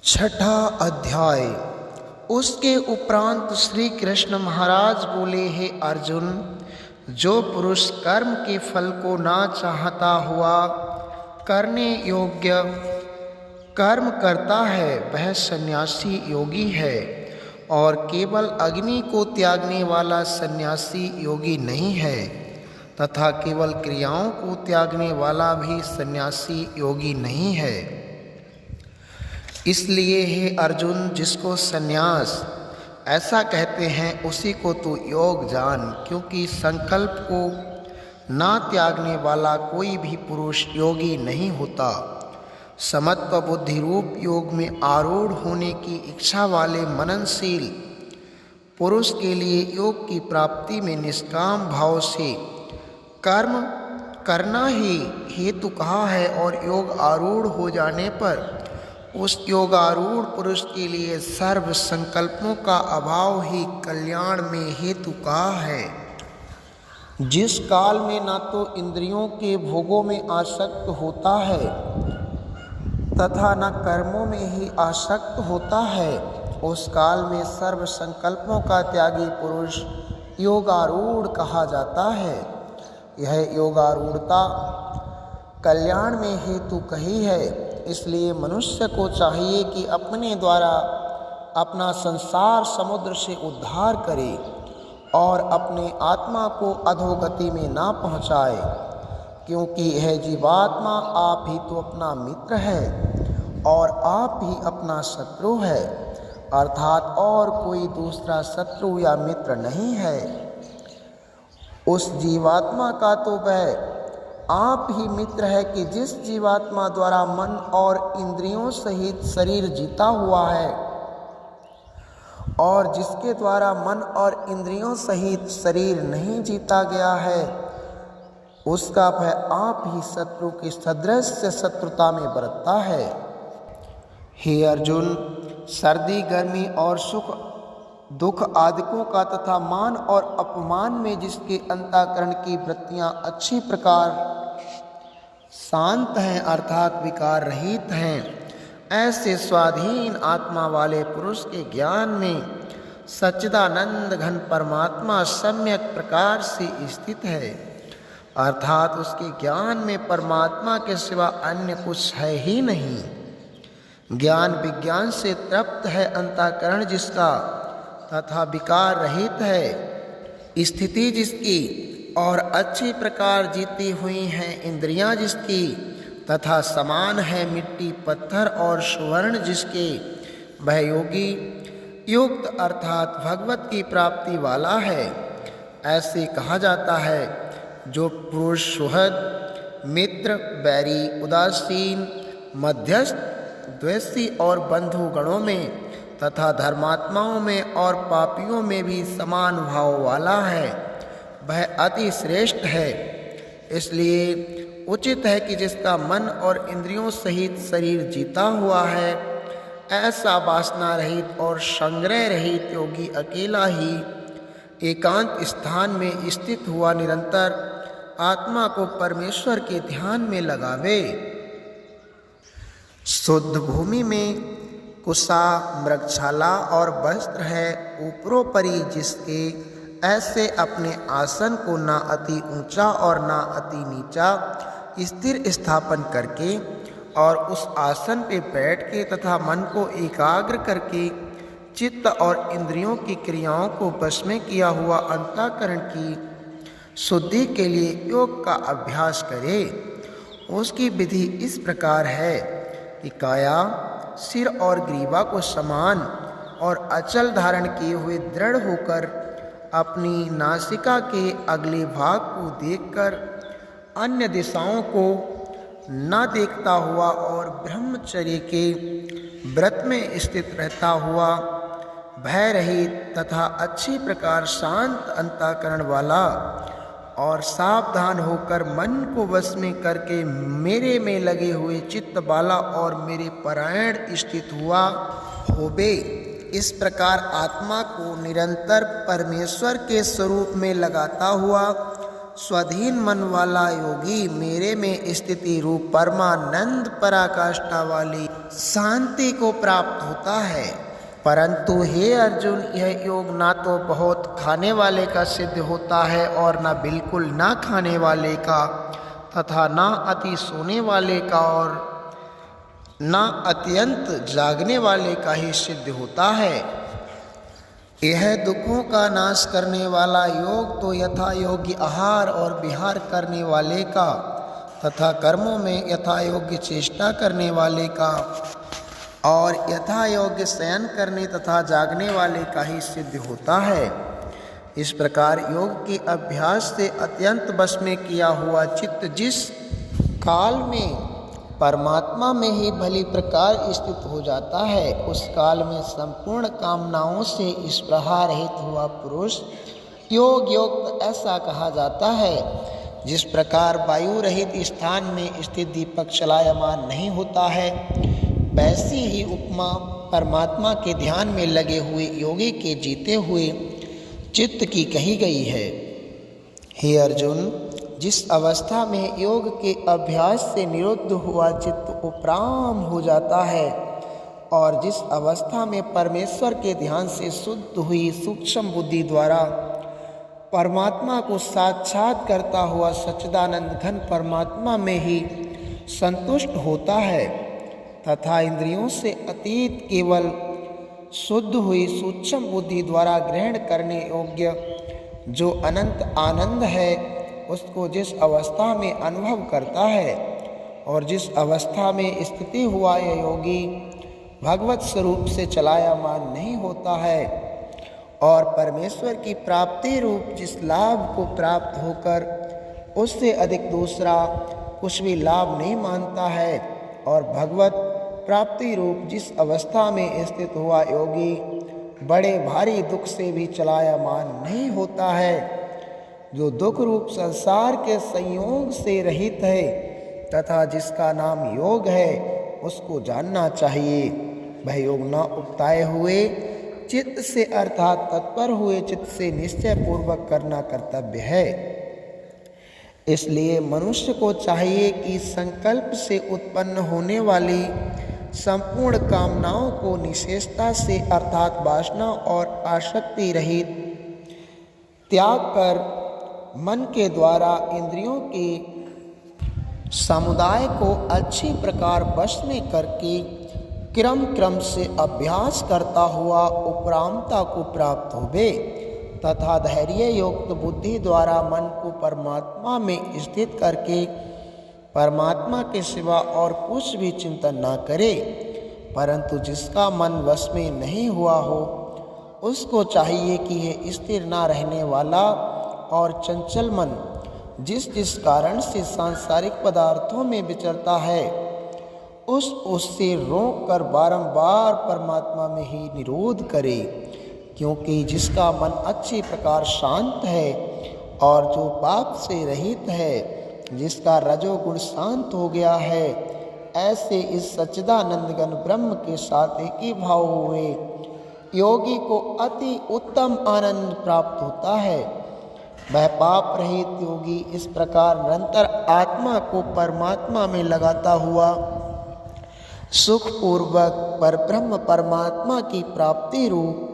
छठा अध्याय। उसके उपरांत श्री कृष्ण महाराज बोले, हे अर्जुन, जो पुरुष कर्म के फल को ना चाहता हुआ करने योग्य कर्म करता है वह सन्यासी योगी है, और केवल अग्नि को त्यागने वाला सन्यासी योगी नहीं है, तथा केवल क्रियाओं को त्यागने वाला भी सन्यासी योगी नहीं है। इसलिए हे अर्जुन, जिसको सन्यास ऐसा कहते हैं उसी को तू योग जान, क्योंकि संकल्प को ना त्यागने वाला कोई भी पुरुष योगी नहीं होता। समत्व बुद्धि रूप योग में आरूढ़ होने की इच्छा वाले मननशील पुरुष के लिए योग की प्राप्ति में निष्काम भाव से कर्म करना ही हेतु कहा है, और योग आरूढ़ हो जाने पर उस योगारूढ़ पुरुष के लिए सर्व संकल्पों का अभाव ही कल्याण में हेतु कहा है। जिस काल में ना तो इंद्रियों के भोगों में आसक्त होता है तथा न कर्मों में ही आसक्त होता है, उस काल में सर्व संकल्पों का त्यागी पुरुष योगारूढ़ कहा जाता है। यह योगारूढ़ता कल्याण में हेतु कही है। इसलिए मनुष्य को चाहिए कि अपने द्वारा अपना संसार समुद्र से उद्धार करे और अपने आत्मा को अधोगति में ना पहुँचाए, क्योंकि यह जीवात्मा आप ही तो अपना मित्र है और आप ही अपना शत्रु है, अर्थात और कोई दूसरा शत्रु या मित्र नहीं है। उस जीवात्मा का तो वह आप ही मित्र है कि जिस जीवात्मा द्वारा मन और इंद्रियों सहित शरीर जीता हुआ है, और जिसके द्वारा मन और इंद्रियों सहित शरीर नहीं जीता गया है, उसका भय आप ही शत्रु की सदृश से शत्रुता में बरतता है। हे अर्जुन, सर्दी गर्मी और सुख दुख आदिकों का तथा मान और अपमान में जिसके अंतःकरण की वृत्तियां अच्छी प्रकार शांत हैं, अर्थात विकार रहित हैं, ऐसे स्वाधीन आत्मा वाले पुरुष के ज्ञान में सच्चिदानंद घन परमात्मा सम्यक प्रकार से स्थित है, अर्थात उसके ज्ञान में परमात्मा के सिवा अन्य कुछ है ही नहीं। ज्ञान विज्ञान से तृप्त है अंतःकरण जिसका, तथा विकार रहित है स्थिति जिसकी, और अच्छी प्रकार जीती हुई हैं इंद्रियां जिसकी, तथा समान है मिट्टी पत्थर और सुवर्ण जिसके, वह योगी युक्त अर्थात भगवत की प्राप्ति वाला है। ऐसे कहा जाता है, जो पुरुष सुहृद मित्र बैरी उदासीन मध्यस्थ द्वेषी और बंधु गणों में तथा धर्मात्माओं में और पापियों में भी समान भाव वाला है, वह अति श्रेष्ठ है। इसलिए उचित है कि जिसका मन और इंद्रियों सहित शरीर जीता हुआ है, ऐसा वासना रहित और संग्रह रहित योगी अकेला ही एकांत स्थान में स्थित हुआ निरंतर आत्मा को परमेश्वर के ध्यान में लगावे। शुद्ध भूमि में कुशा मृगशाला और वस्त्र है, ऊपरोपरि जिसके ऐसे अपने आसन को ना अति ऊंचा और ना अति नीचा स्थिर स्थापन करके, और उस आसन पे बैठ के तथा मन को एकाग्र करके चित्त और इंद्रियों की क्रियाओं को वश में किया हुआ अंतःकरण की शुद्धि के लिए योग का अभ्यास करे। उसकी विधि इस प्रकार है कि काया सिर और ग्रीवा को समान और अचल धारण किए हुए दृढ़ होकर अपनी नासिका के अगले भाग को देखकर अन्य दिशाओं को न देखता हुआ और ब्रह्मचर्य के व्रत में स्थित रहता हुआ भय रहित तथा अच्छी प्रकार शांत अंतःकरण वाला, और सावधान होकर मन को वश में करके मेरे में लगे हुए चित्त वाला और मेरे परायण स्थित हुआ होबे। इस प्रकार आत्मा को निरंतर परमेश्वर के स्वरूप में लगाता हुआ स्वाधीन मन वाला योगी मेरे में स्थिति रूप परमानंद पराकाष्ठा वाली शांति को प्राप्त होता है। परंतु हे अर्जुन, यह योग ना तो बहुत खाने वाले का सिद्ध होता है और ना बिल्कुल ना खाने वाले का, तथा ना अति सोने वाले का और ना अत्यंत जागने वाले का ही सिद्ध होता है। यह दुखों का नाश करने वाला योग तो यथा योग्य आहार और विहार करने वाले का तथा कर्मों में यथा योग्य चेष्टा करने वाले का और यथा योग्य शयन करने तथा जागने वाले का ही सिद्ध होता है। इस प्रकार योग के अभ्यास से अत्यंत बस में किया हुआ चित्त जिस काल में परमात्मा में ही भली प्रकार स्थित हो जाता है, उस काल में संपूर्ण कामनाओं से इस प्रहार रहित हुआ पुरुष योग युक्त ऐसा कहा जाता है। जिस प्रकार वायु रहित स्थान में स्थित दीपक चलायमान नहीं होता है, वैसी ही उपमा परमात्मा के ध्यान में लगे हुए योगी के जीते हुए चित्त की कही गई है। हे अर्जुन, जिस अवस्था में योग के अभ्यास से निरुद्ध हुआ चित्त उपराम हो जाता है और जिस अवस्था में परमेश्वर के ध्यान से शुद्ध हुई सूक्ष्म बुद्धि द्वारा परमात्मा को साक्षात करता हुआ सच्चिदानंद घन परमात्मा में ही संतुष्ट होता है तथा इंद्रियों से अतीत केवल शुद्ध हुई सूक्ष्म बुद्धि द्वारा ग्रहण करने योग्य जो अनंत आनंद है, उसको जिस अवस्था में अनुभव करता है और जिस अवस्था में स्थिति हुआ यह योगी भगवत स्वरूप से चलायमान नहीं होता है और परमेश्वर की प्राप्ति रूप जिस लाभ को प्राप्त होकर उससे अधिक दूसरा कुछ भी लाभ नहीं मानता है और भगवत प्राप्ति रूप जिस अवस्था में स्थित हुआ योगी बड़े भारी दुख से भी चलायमान नहीं होता है, जो दुख रूप संसार के संयोग से रहित है तथा जिसका नाम योग है, उसको जानना चाहिए। वह योग न उपताए हुए चित्त से अर्थात तत्पर हुए चित्त से निश्चय पूर्वक करना कर्तव्य है। इसलिए मनुष्य को चाहिए कि संकल्प से उत्पन्न होने वाली संपूर्ण कामनाओं को निशेषता से अर्थात वासना और आसक्ति रहित त्याग कर मन के द्वारा इंद्रियों के समुदाय को अच्छी प्रकार वश में करके क्रम से अभ्यास करता हुआ उपरामता को प्राप्त होवे तथा धैर्य युक्त बुद्धि द्वारा मन को परमात्मा में स्थित करके परमात्मा के सिवा और कुछ भी चिंतन न करे। परंतु जिसका मन वश में नहीं हुआ हो, उसको चाहिए कि यह स्थिर न रहने वाला और चंचल मन जिस कारण से सांसारिक पदार्थों में विचरता है, उससे रोक कर बारंबार परमात्मा में ही निरोध करे। क्योंकि जिसका मन अच्छी प्रकार शांत है और जो पाप से रहित है, जिसका रजोगुण शांत हो गया है, ऐसे इस सच्चिदानंद घन ब्रह्म के साथ एक ही भाव हुए योगी को अति उत्तम आनंद प्राप्त होता है। वह पाप रहित योगी इस प्रकार निरंतर आत्मा को परमात्मा में लगाता हुआ सुख पूर्वक परब्रह्म परमात्मा की प्राप्ति रूप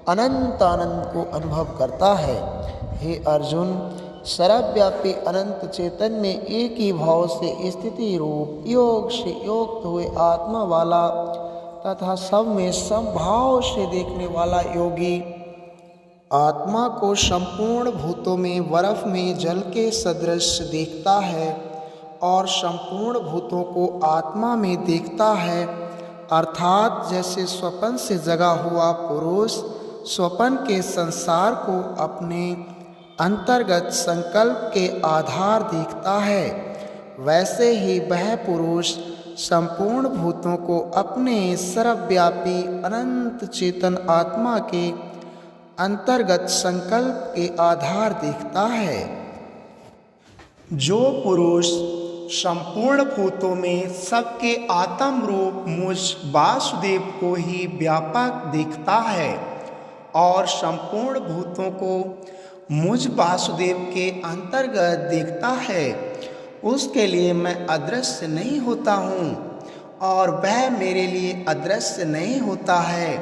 अनंत आनंद को अनुभव करता है। हे अर्जुन, सर्वव्यापी अनंत चेतन में एक ही भाव से स्थिति रूप योग से युक्त हुए आत्मा वाला तथा सब में समभाव से देखने वाला योगी आत्मा को संपूर्ण भूतों में बर्फ में जल के सदृश देखता है और संपूर्ण भूतों को आत्मा में देखता है। अर्थात जैसे स्वप्न से जगा हुआ पुरुष स्वप्न के संसार को अपने अंतर्गत संकल्प के आधार देखता है, वैसे ही वह पुरुष संपूर्ण भूतों को अपने सर्वव्यापी अनंत चेतन आत्मा के अंतर्गत संकल्प के आधार देखता है। जो पुरुष संपूर्ण भूतों में सबके आत्म रूप मुझ वासुदेव को ही व्यापक देखता है और संपूर्ण भूतों को मुझ वासुदेव के अंतर्गत देखता है, उसके लिए मैं अदृश्य नहीं होता हूँ और वह मेरे लिए अदृश्य नहीं होता है,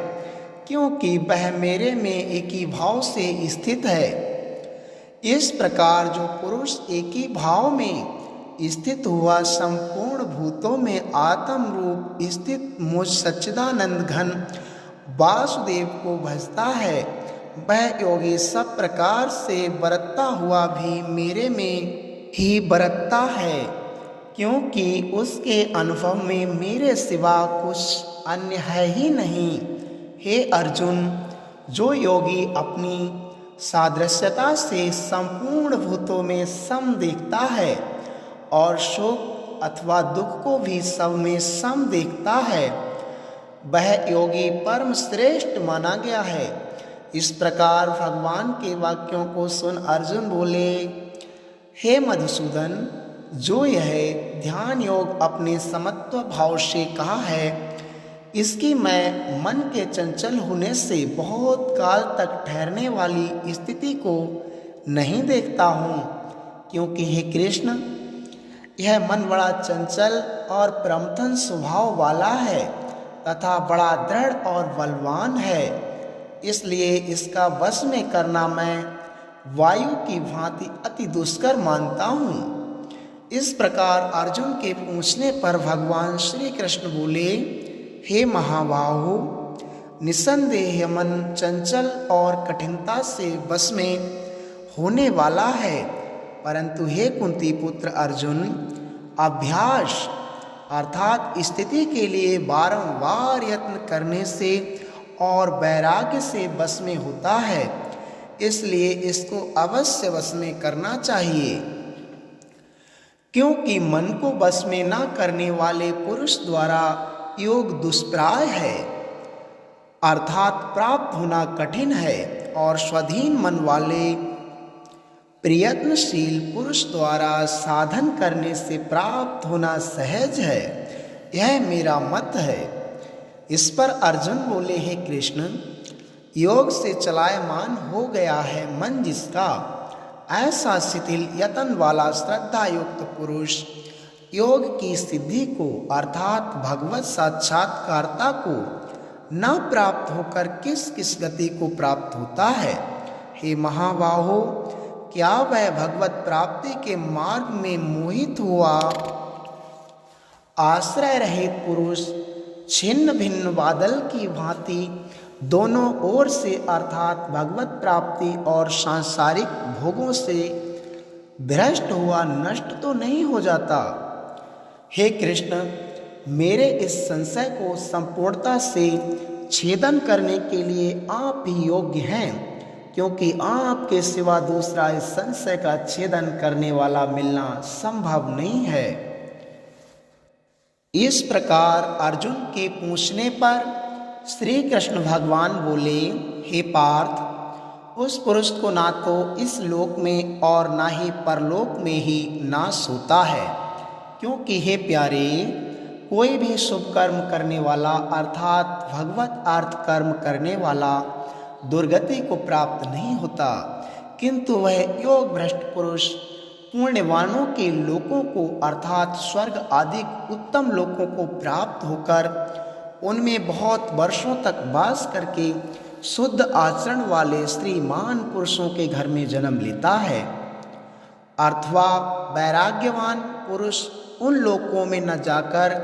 क्योंकि वह मेरे में एक ही भाव से स्थित है। इस प्रकार जो पुरुष एक ही भाव में स्थित हुआ संपूर्ण भूतों में आत्म रूप स्थित मुझ सच्चिदानंद घन वासुदेव को भजता है, वह योगी सब प्रकार से बरतता हुआ भी मेरे में ही बरतता है, क्योंकि उसके अनुभव में मेरे सिवा कुछ अन्य है ही नहीं। हे अर्जुन, जो योगी अपनी सादृश्यता से संपूर्ण भूतों में सम देखता है और शोक अथवा दुख को भी सब में सम देखता है, वह योगी परम श्रेष्ठ माना गया है। इस प्रकार भगवान के वाक्यों को सुन अर्जुन बोले, हे मधुसूदन, जो यह ध्यान योग अपने समत्व भाव से कहा है, इसकी मैं मन के चंचल होने से बहुत काल तक ठहरने वाली स्थिति को नहीं देखता हूँ, क्योंकि हे कृष्ण, यह मन बड़ा चंचल और प्रमथन स्वभाव वाला है तथा बड़ा दृढ़ और बलवान है। इसलिए इसका वश में करना मैं वायु की भांति अति दुष्कर मानता हूँ। इस प्रकार अर्जुन के पूछने पर भगवान श्री कृष्ण बोले, हे महाबाहो, निसंदेह मन चंचल और कठिनता से वश में होने वाला है, परंतु हे कुंती पुत्र अर्जुन, अभ्यास अर्थात स्थिति के लिए बारंबार यत्न करने से और वैराग्य से वश में होता है। इसलिए इसको अवश्य वश में करना चाहिए, क्योंकि मन को वश में न करने वाले पुरुष द्वारा योग दुष्प्राय है, अर्थात प्राप्त होना कठिन है, और स्वाधीन मन वाले प्रयत्नशील पुरुष द्वारा साधन करने से प्राप्त होना सहज है। यह मेरा मत है। इस पर अर्जुन बोले, हे कृष्ण, योग से चलायमान हो गया है मन जिसका, ऐसा शिथिल यतन वाला श्रद्धा युक्त पुरुष योग की सिद्धि को अर्थात भगवत साक्षात्कारता को न प्राप्त होकर किस किस गति को प्राप्त होता है। हे महाबाहो, क्या वह भगवत प्राप्ति के मार्ग में मोहित हुआ आश्रय रहित पुरुष छिन्न भिन्न बादल की भांति दोनों ओर से अर्थात भगवत प्राप्ति और सांसारिक भोगों से भ्रष्ट हुआ नष्ट तो नहीं हो जाता? हे कृष्ण, मेरे इस संशय को संपूर्णता से छेदन करने के लिए आप ही योग्य हैं, क्योंकि आपके सिवा दूसरा इस संशय का छेदन करने वाला मिलना संभव नहीं है। इस प्रकार अर्जुन के पूछने पर श्री कृष्ण भगवान बोले, हे पार्थ, उस पुरुष को ना तो इस लोक में और ना ही परलोक में ही नाश होता है, क्योंकि हे प्यारे, कोई भी शुभ कर्म करने वाला अर्थात भगवत अर्थ कर्म करने वाला दुर्गति को प्राप्त नहीं होता, किंतु वह योग भ्रष्ट पुरुष पुण्यवानों के लोकों को अर्थात स्वर्ग आदि उत्तम लोकों को प्राप्त होकर उनमें बहुत वर्षों तक वास करके शुद्ध आचरण वाले श्रीमान पुरुषों के घर में जन्म लेता है। अथवा वैराग्यवान पुरुष उन लोकों में न जाकर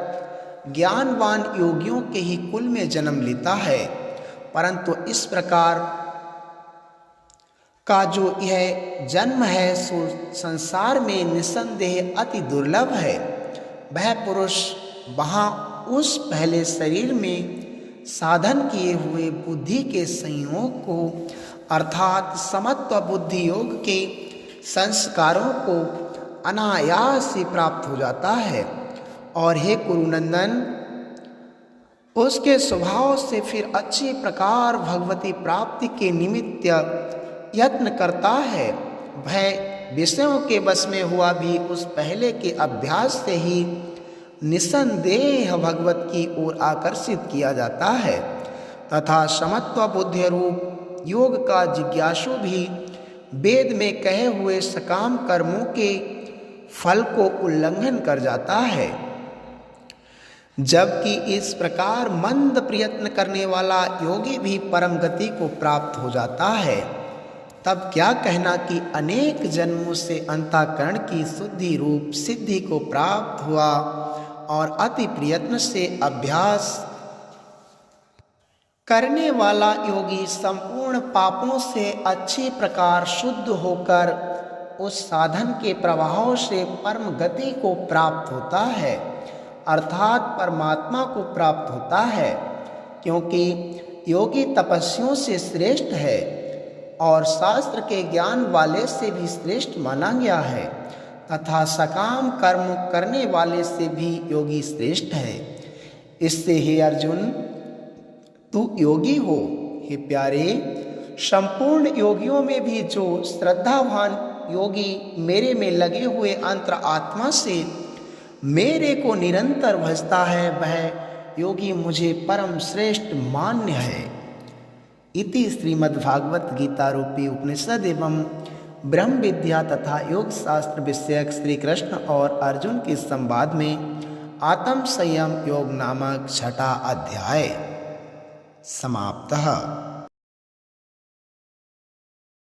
ज्ञानवान योगियों के ही कुल में जन्म लेता है, परंतु इस प्रकार का जो यह जन्म है सो संसार में निसंदेह अति दुर्लभ है। वह पुरुष वहाँ उस पहले शरीर में साधन किए हुए बुद्धि के संयोग को अर्थात समत्व बुद्धि योग के संस्कारों को अनायास ही प्राप्त हो जाता है। और हे कुरुनंदन, उसके स्वभाव से फिर अच्छी प्रकार भगवती प्राप्ति के निमित्त यत्न करता है। वह विषयों के वश में हुआ भी उस पहले के अभ्यास से ही निसंदेह भगवत की ओर आकर्षित किया जाता है, तथा समत्व बुद्धि रूप योग का जिज्ञासु भी वेद में कहे हुए सकाम कर्मों के फल को उल्लंघन कर जाता है, जबकि इस प्रकार मंद प्रयत्न करने वाला योगी भी परम गति को प्राप्त हो जाता है। तब क्या कहना कि अनेक जन्मों से अंतःकरण की शुद्धि रूप सिद्धि को प्राप्त हुआ और अति प्रयत्न से अभ्यास करने वाला योगी संपूर्ण पापों से अच्छी प्रकार शुद्ध होकर उस साधन के प्रभाव से परम गति को प्राप्त होता है, अर्थात परमात्मा को प्राप्त होता है। क्योंकि योगी तपस्वियों से श्रेष्ठ है और शास्त्र के ज्ञान वाले से भी श्रेष्ठ माना गया है, तथा सकाम कर्म करने वाले से भी योगी श्रेष्ठ है। इससे हे अर्जुन, तू योगी हो। हे प्यारे, संपूर्ण योगियों में भी जो श्रद्धावान योगी मेरे में लगे हुए अंतर आत्मा से मेरे को निरंतर भजता है, वह योगी मुझे परम श्रेष्ठ मान्य है। इति श्रीमद्भागवत गीता रूपी उपनिषद एवं ब्रह्म विद्या तथा योग शास्त्र विषयक श्री कृष्ण और अर्जुन के संवाद में आत्म संयम योग नामक छठा अध्याय समाप्तः।